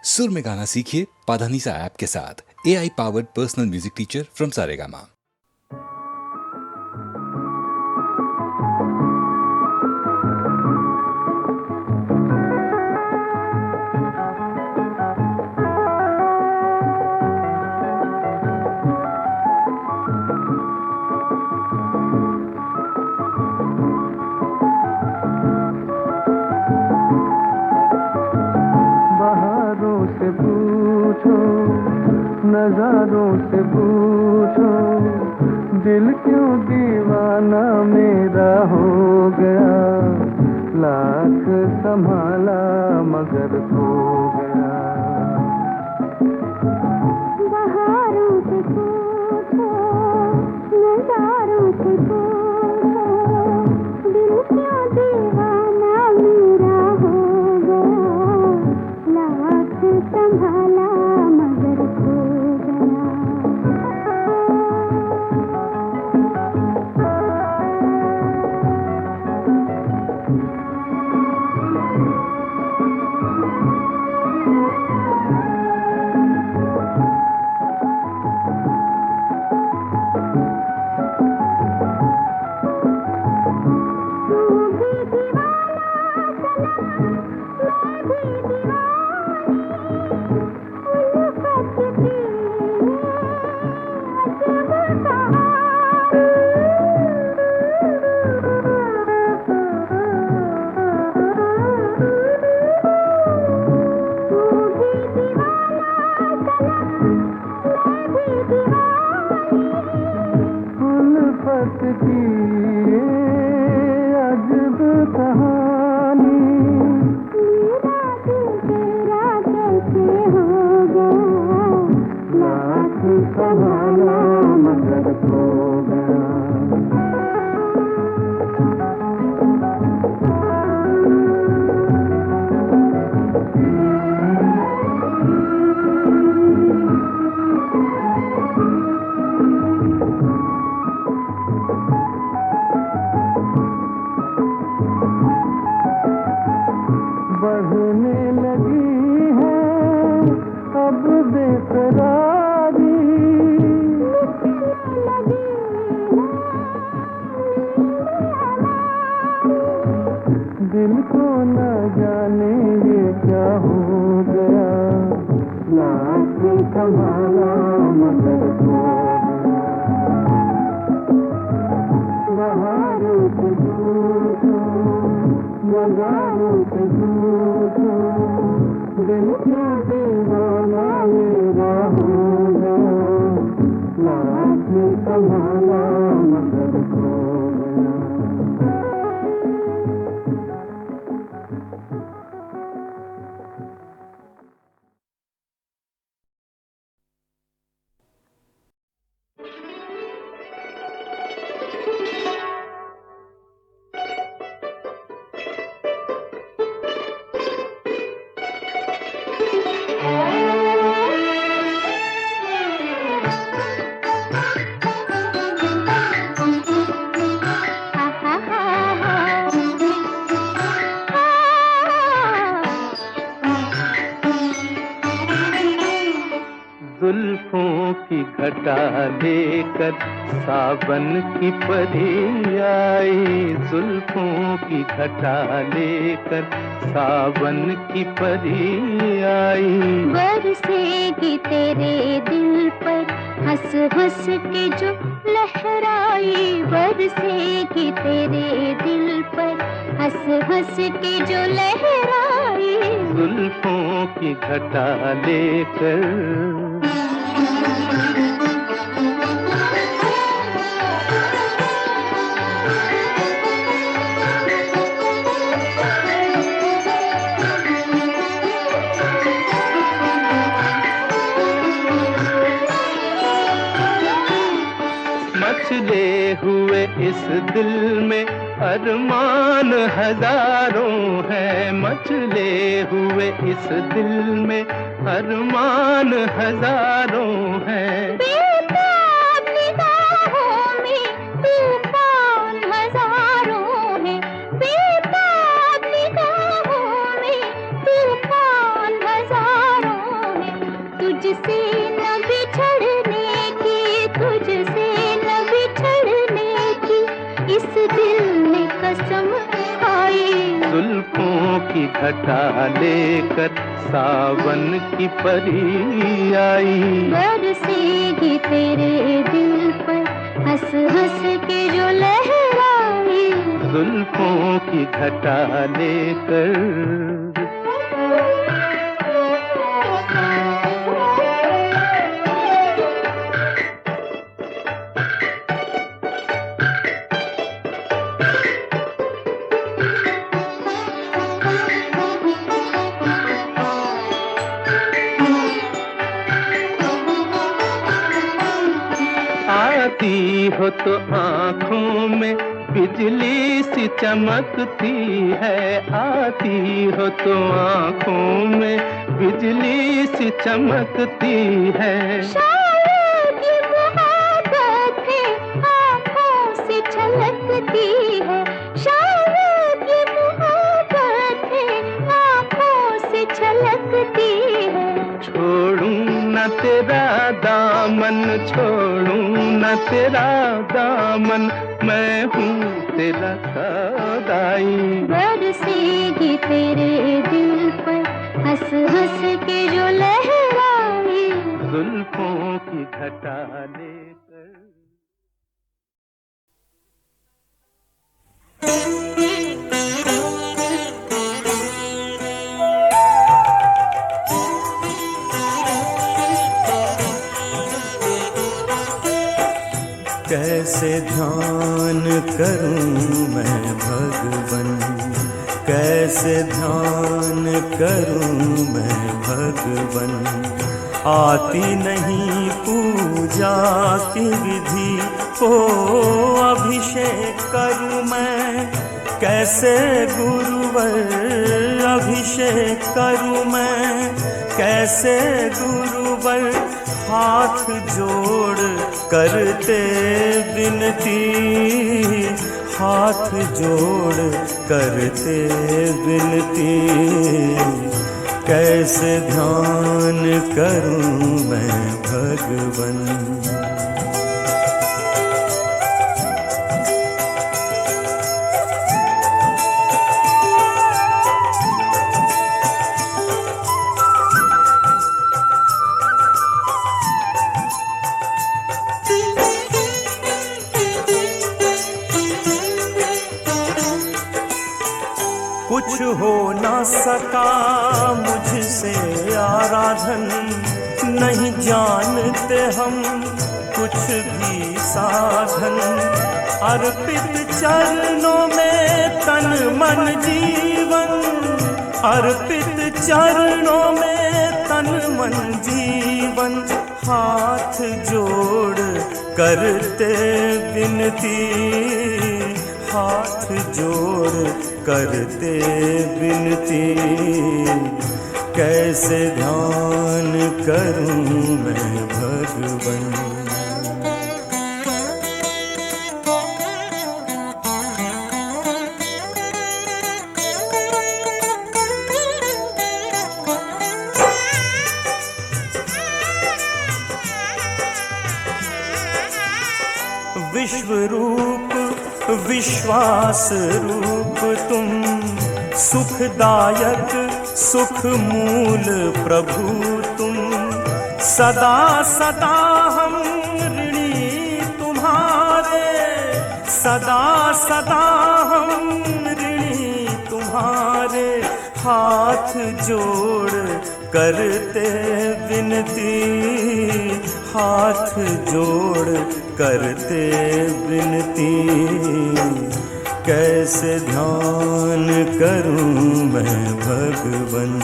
सुर में गाना सीखिए पाधानीसा ऐप के साथ। AI powered personal music teacher from Saregama. नजारों से पूछो दिल क्यों दीवाना मेरा हो गया, लाख संभाला मगर खो गया। बहारों से पूछो नजारों से पूछो दिल क्यों दीवाना मेरा हो गया, लाख संभाला मगर खो गया। बढ़ने लगी है अब बेकरारी, दिल को न जाने ये क्या हो गया, लाख संभाला मगर खो गया। बहारों से पूछो नजारों से पूछो दिल क्यों दीवाना मेरा हो गया, लाख संभाला मगर खो गया। जुल्फों की घटा लेकर सावन की परी आई, जुल्फों की घटा लेकर सावन की परी आई। बरसेगी तेरे दिल पर हंस हंस के जो लहराई, बरसेगी तेरे दिल पर हंस हंस के जो लहराई। जुल्फों की घटा लेकर मचले हुए इस दिल में अरमान हजारों हैं, मचले हुए इस दिल में अरमान हजारों हैं। बेताब निगाहों में तूफान हजारों हैं, बेताब निगाहों में तूफान हजारों घटा लेकर सावन की परी आई। बरसेगी तेरे दिल पर हंस हंस के जो लहराई, जुल्फों की घटा लेकर। आती हो तो आँखों में बिजली सी चमकती है, आती हो तो आँखों में बिजली सी चमकती है। शायद ये मोहब्बत है आँखों से छलकती है, शायद ये मोहब्बत है आँखों से छलकती है। छोड़ूं न तेरा दामन, छोड़ूं न तेरा दामन, मैं हूँ तेरा सदाई। बरसेगी तेरे दिल पर हंस हंस के जो लहराई, जुल्फों की घटा लेकर। कैसे ध्यान करूं मैं भगवन, कैसे ध्यान करूं मैं भगवन। आती नहीं पूजा की विधि, ओ अभिषेक करूं मैं कैसे गुरुवर, अभिषेक करूं मैं कैसे गुरुवर। हाथ जोड़ करते विनती, हाथ जोड़ करते विनती। कैसे ध्यान करूं मैं भगवन। कुछ हो ना सका मुझसे आराधन, नहीं जानते हम कुछ भी साधन। अर्पित चरणों में तन मन जीवन, अर्पित चरणों में तन मन जीवन। हाथ जोड़ करते विनती, हाथ जोड़ करते विनती। कैसे ध्यान करूं मैं भगवन। विश्व रूप विश्वास रूप तुम, सुखदायक सुख मूल प्रभु तुम। सदा सदा हम ऋणी तुम्हारे, सदा सदा हम ऋणी तुम्हारे। हाथ जोड़ करते विनती, हाथ जोड़ करते विनती। कैसे ध्यान करूं मैं भगवन।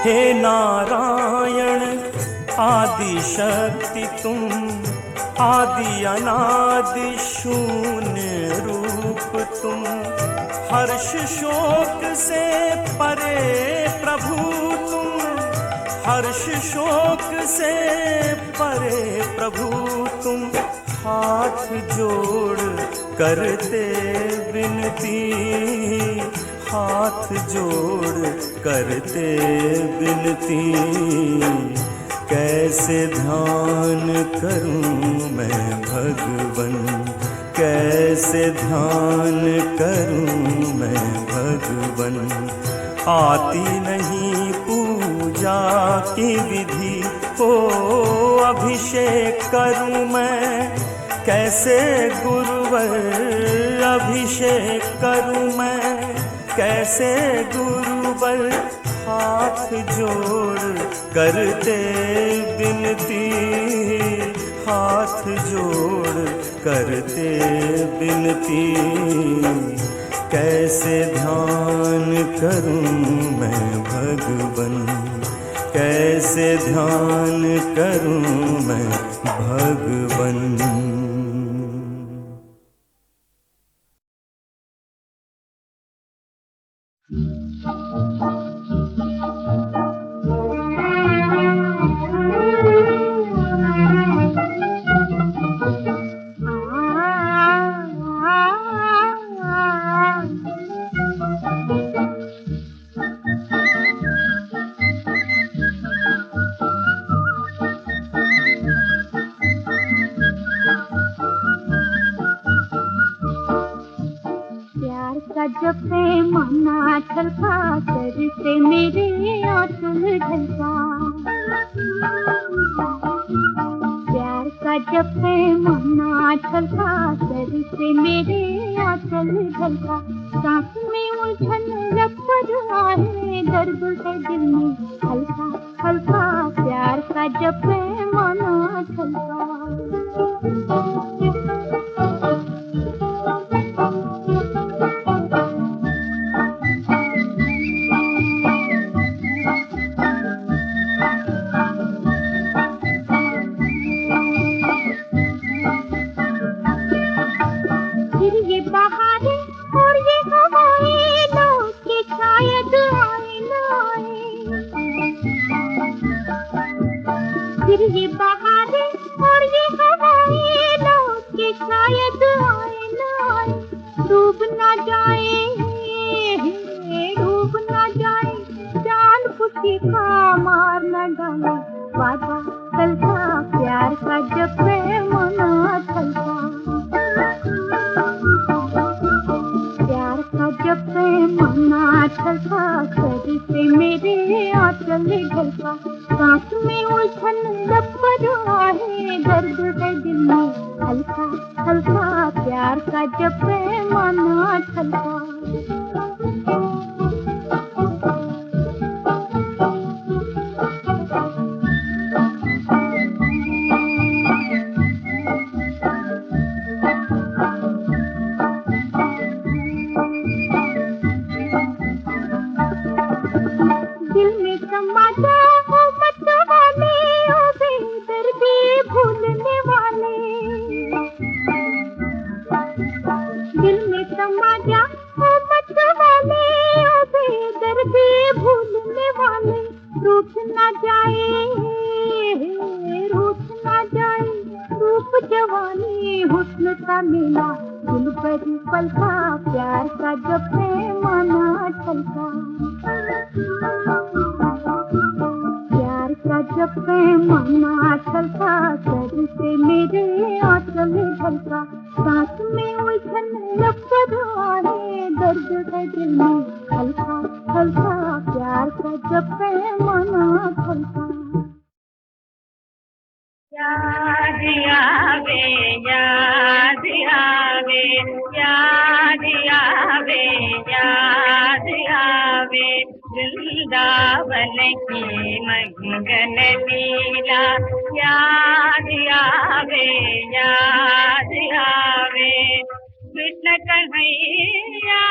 हे नारायण आदि शक्ति तुम, आदि अनादि शून्य रूप तुम। हर्ष शोक से परे प्रभु तुम, हर्ष शोक से परे प्रभु तुम। हाथ जोड़ करते विनती, हाथ जोड़ करते विनती। कैसे ध्यान करूं मैं भगवन, कैसे ध्यान करूं मैं भगवन। आती नहीं पूजा की विधि, ओ अभिषेक करूं मैं कैसे गुरुवर, अभिषेक करूं मैं कैसे गुरुवर। हाथ जोड़ करते विनती, हाथ जोड़ करते विनती। कैसे ध्यान करूं मैं भगवन, कैसे ध्यान करूं मैं भगवन। जब मना छलका कर से मेरे आंचल ढलका, प्यार का जब मना छलका कर से मेरे आंचल ढलका। सांस में उलझन लपट आहे, दर्द है दिल में हल्का हल्का। प्यार का जब मना छलका। फिर ये बहारें और ये हवाएं लौट के शायद आए ना आए। डूब ना जाए, डूब ना जाए, जान खुशी का मार न डाले। वादा कल का प्यार का जब मना छलका, प्यार का जब मना छलका कर से मेरे आंचल ढलका। सांस में उलझन लपट आहे, दर्द है दिल में हल्का हल्का। प्यार का जब मना छलका। दिल में समा जाओ मत वाले, ओ बेदर्दी भूलने वाले। दिल में समा जाओ मत वाले, ओ बेदर्दी भूलने वाले। रूठ ना जाए, रूठ ना जाए, रूप जवानी हुस्न का मेला। दिल पर पल का प्यार का जब मना छलका, प्यार का जब मना छलका कर से मेरे आंचल ढलका। सांस में उलझन लपट आहे, दर्द है दिल में हल्का हल्का। प्यार का जब मना छलका। याद आवे, याद आवे, याद आवे, याद आवे। वृंदावन की मंगल लीला याद आवे, याद आवे। कृष्ण कन्हैया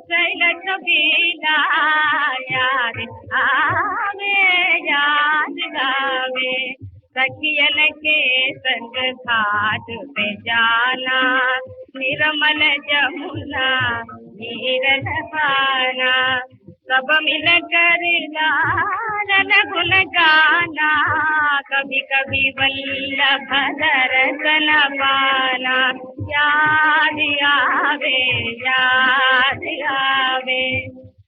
चल छबीला याद आवे, याद आवे। सखियन के संग घाट पे जाना, निर्मल जमुना नीर नहाना। सब मिल कर लालन गुण गाना, कभी कभी वल्लभ दर्शन पाना। याद आवे याद आवे,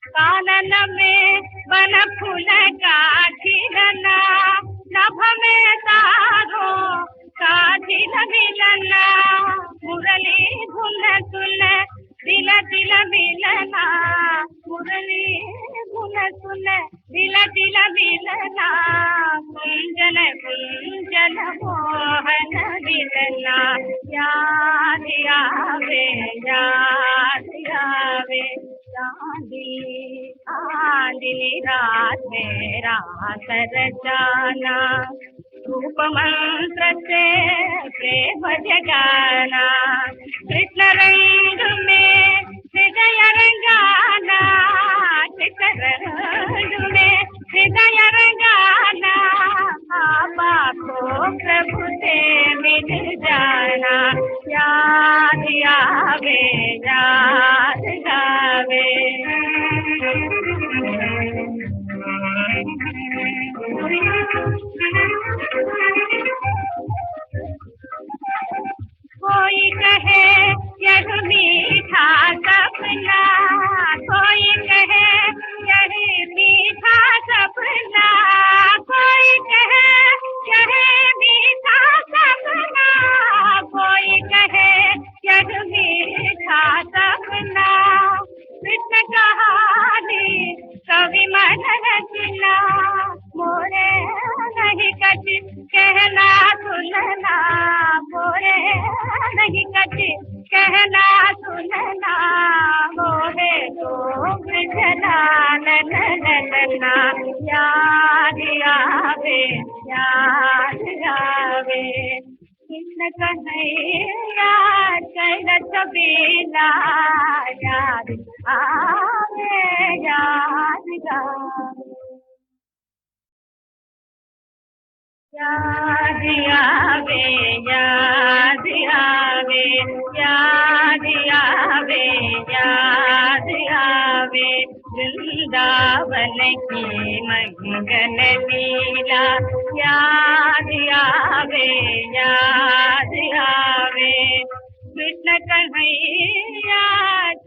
कानन में बन फूल का खिलना, नभ में तारों का झिल मिलना। मुरली धुन सुन दिल दिल मिलना, मुरली धुन सुन दिल दिल मिलना। कुंजन कुंजन मोहन मिलना, याद आवे याद आवे। चांदी आंधी रात में रात रचाना, रूप मंत्र से प्रेम जगाना। कृष्ण रंग में हृदय रंगाना, कृष्ण रंग में हृदय रंगाना। आपको प्रभु से मिल जाना, याद आवे याद आवे। कोई कहे यह मीठा सपना, कोई कहे यह मीठा सपना, कोई कहे यह मीठा सपना, कोई कहे यह मीठा सपना। कृष्ण कहानी कवि मन रचना, मोरे नहीं कटी कहना सुनना, मोरे नहीं कटी कहना सुनना। मोहे तो जलालन ललना, याद आवे याद आवे। कृष्ण कन्हैया चलत बेला, याद आवे याद आवे। याद आवे याद आवे, याद आवे याद आवे। वृंदावन की मंगल लीला, याद आवे याद आवे। कृष्ण कन्हैया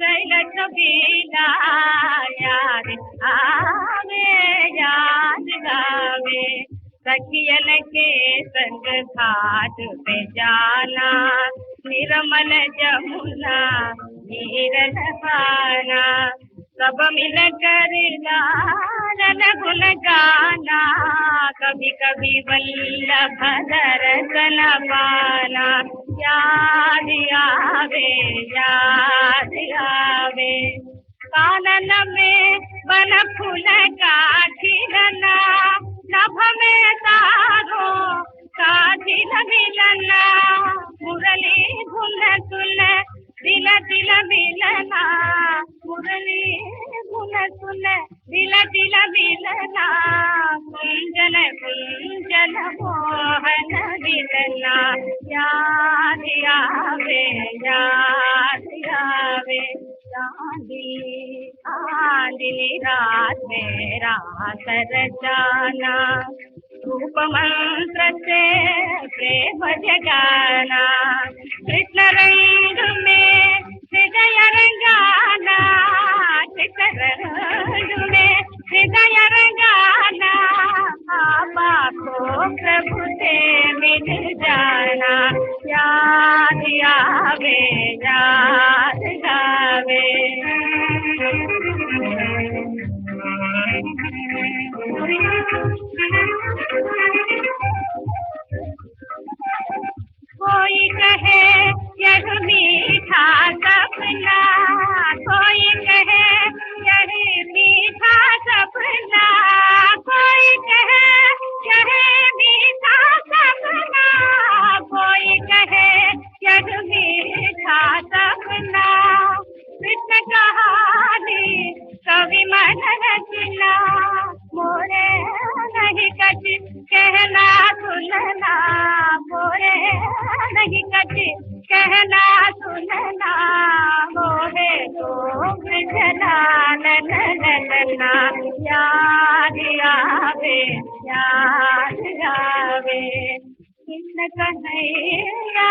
चलत बेला, याद आवे याद आवे। सखियन के संग घाट पे जाना, निर्मल जमुना नीर नहाना। सब मिल कर लालन गुण गाना, कभी कभी वल्लभ दर्शन पाना। याद आवे याद आवे, कानन में बन फूल का खिलना, नभ में तारों का झिल मिलना। मुरली धुन सुन दिल दिल मिलना, मुरली धुन सुन दिल दिल मिलना। कुंजन कुंजन मोहन मिलना, याद आवे याद आवे। चांदी आंधी रात में रात रचाना, रूप मंत्र से प्रेम जगाना। कृष्ण रंग में हृदय रंगाना, कृष्ण रंग में हृदय रंगाना। आपको प्रभु से मिल जाना, याद आवे याद आवे। कोई कहे यह मीठा सपना, कोई कहे यह मीठा सपना, कोई कहे यह मीठा सपना, कोई कहे यह मीठा सपना। कृष्ण कहानी कवि मन रचना, मोरे नहीं कटी कहना सुनना, मोरे नहीं कटी कहना सुनना। मोहे तो जलालन ललना, ना याद आवे याद आवे कृष्ण कन्हैया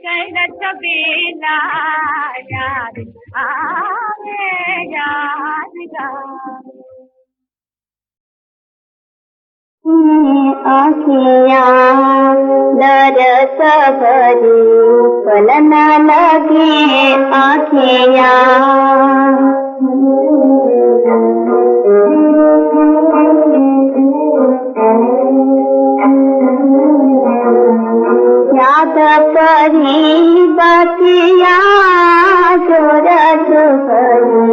चलत बेला याद आवे याद आवे आँखियाँ दरस भरी पल न लगे आँखियाँ याद परी बतिया जो रस भरी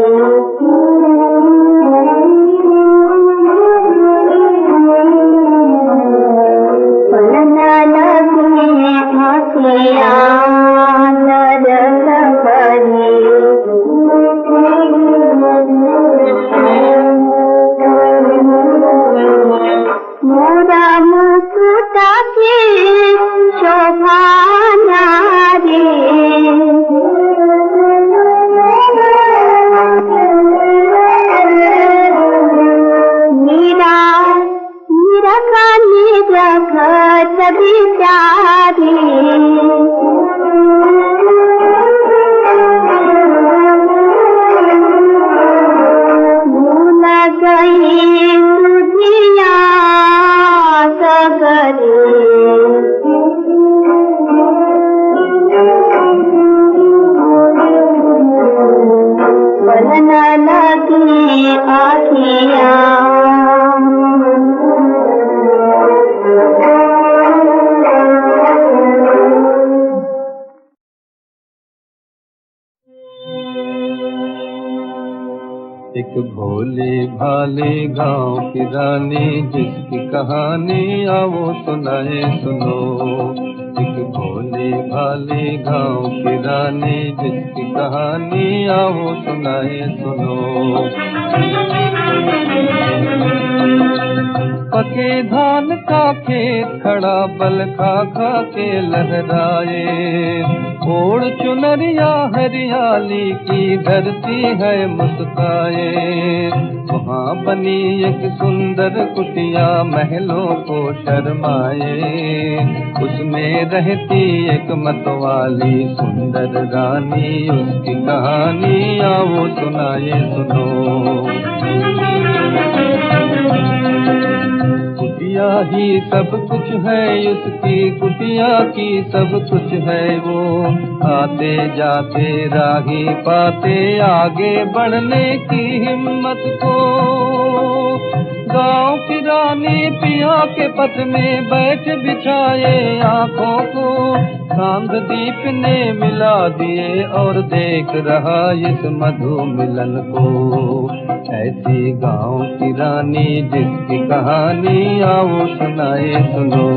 मोरा मुकुटा की शोभा नारी मीरा मीरा का नीरा घर बिचारी भूल गई दुनिया सगरी पल न लगी आँखियाँ एक भोली भाली गांव की रानी जिसकी कहानी आओ सुनाए सुनो। एक भोली भाली गांव की रानी जिसकी कहानी आओ सुनाए सुनो। पके धान का खेत खड़ा बल खा खा के लहराए, ओढ़ चुनरिया हरियाली की धरती है मुस्काए। वहाँ बनी एक सुंदर कुटिया महलों को शर्माए, उसमें रहती एक मतवाली सुंदर रानी, उसकी कहानी आओ सुनाए सुनो। कुटिया ही सब कुछ है उसकी, कुटिया की सब कुछ है वो, आते जाते राही पाते आगे बढ़ने की हिम्मत को। गांव की रानी पिया के पथ में बैठ बिछाए आँखों को, चांद दीप ने मिला दिए और देख रहा इस मधु मिलन को। ऐसी गांव की रानी जिसकी कहानी आओ सुनाए सुनो।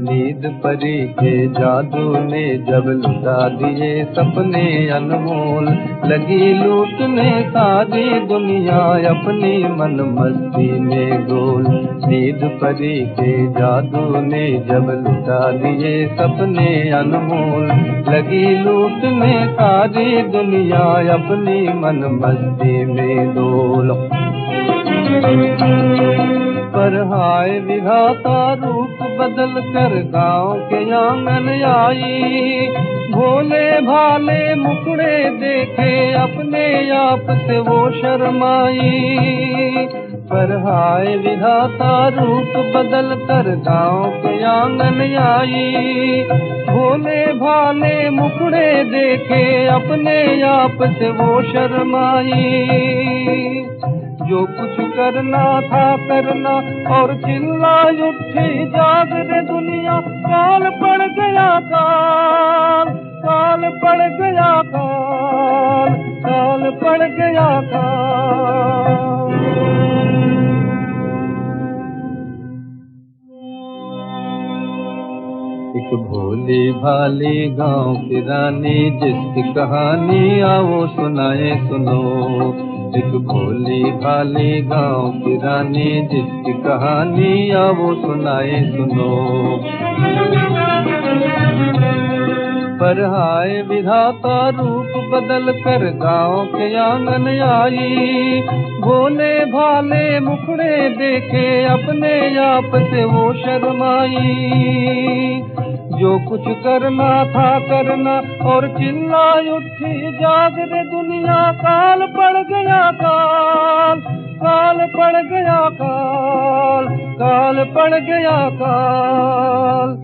नींद परी के जादू ने जब लुटा दिए सपने अनमोल, लगी लूटने सारी दुनिया अपनी मन मस्ती में गोल। नींद परी के जादू ने जब लुटा दिए सपने अनमोल, लगी लूटने सारी दुनिया अपनी मन मस्ती में डोल। पर हाय विधाता रूप बदल कर गांव के आंगन आई, भोले भाले मुखड़े देखे अपने आप से वो शर्माई। पर हाय विधाता रूप बदल कर गांव के आंगन आई, भोले भाले मुखड़े देखे अपने आप से वो शर्माई। जो कुछ करना था करना और चिल्लाई उठी जाग रे दुनिया, काल पड़ गया काल, काल पड़ गया काल, काल पड़ गया काल। एक भोली भाली गांव की रानी जिसकी कहानी आओ सुनाए सुनो। एक भोली भाली गांव की रानी जिसकी कहानी आओ सुनाए सुनो। पर हाय विधाता रूप बदल कर गांव के आंगन आई। भोले भाले मुखड़े देखे अपने आप से वो शर्माई। जो कुछ करना था करना और चिल्लाई उठी जाग रे दुनिया, काल पड़ गया काल, काल पड़ गया काल, काल पड़ गया काल।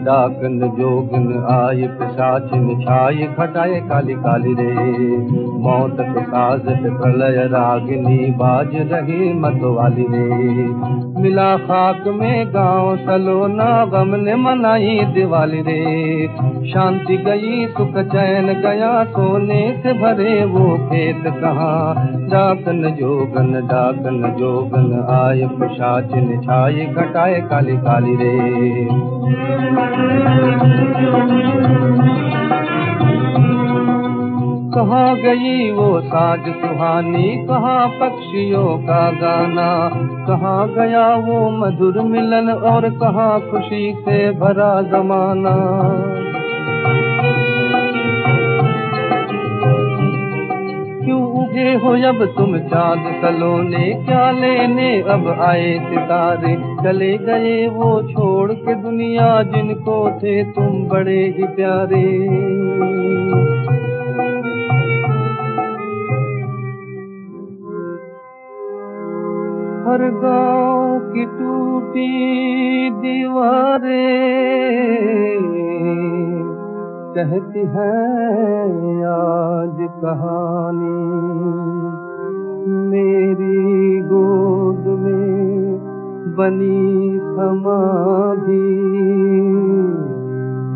डाकन जोगन आय पिशाचिन छाय खटाए काली काली रे। मौत के साज पे प्रलय रागिनी बाज रही मतवाली रे। मिला खाक में गांव सलोना गम ने मनाई दिवाली रे। शांति गई सुख चैन गया सोने से भरे वो खेत कहाँ। डाकन जोगन आय पिशाचिन छाय खटाए काली काली रे। कहाँ गई वो साज सुहानी, कहाँ पक्षियों का गाना, कहाँ गया वो मधुर मिलन और कहाँ खुशी से भरा जमाना। क्यों उगे हो अब तुम चाँद सलोने, क्या लेने अब आए सितारे। चले गए वो छोड़ के दुनिया जिनको थे तुम बड़े ही प्यारे। हर गांव की टूटी दीवारें कहती हैं आज कहानी। मेरी गोद में बनी समाधि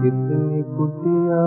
कितनी कुटिया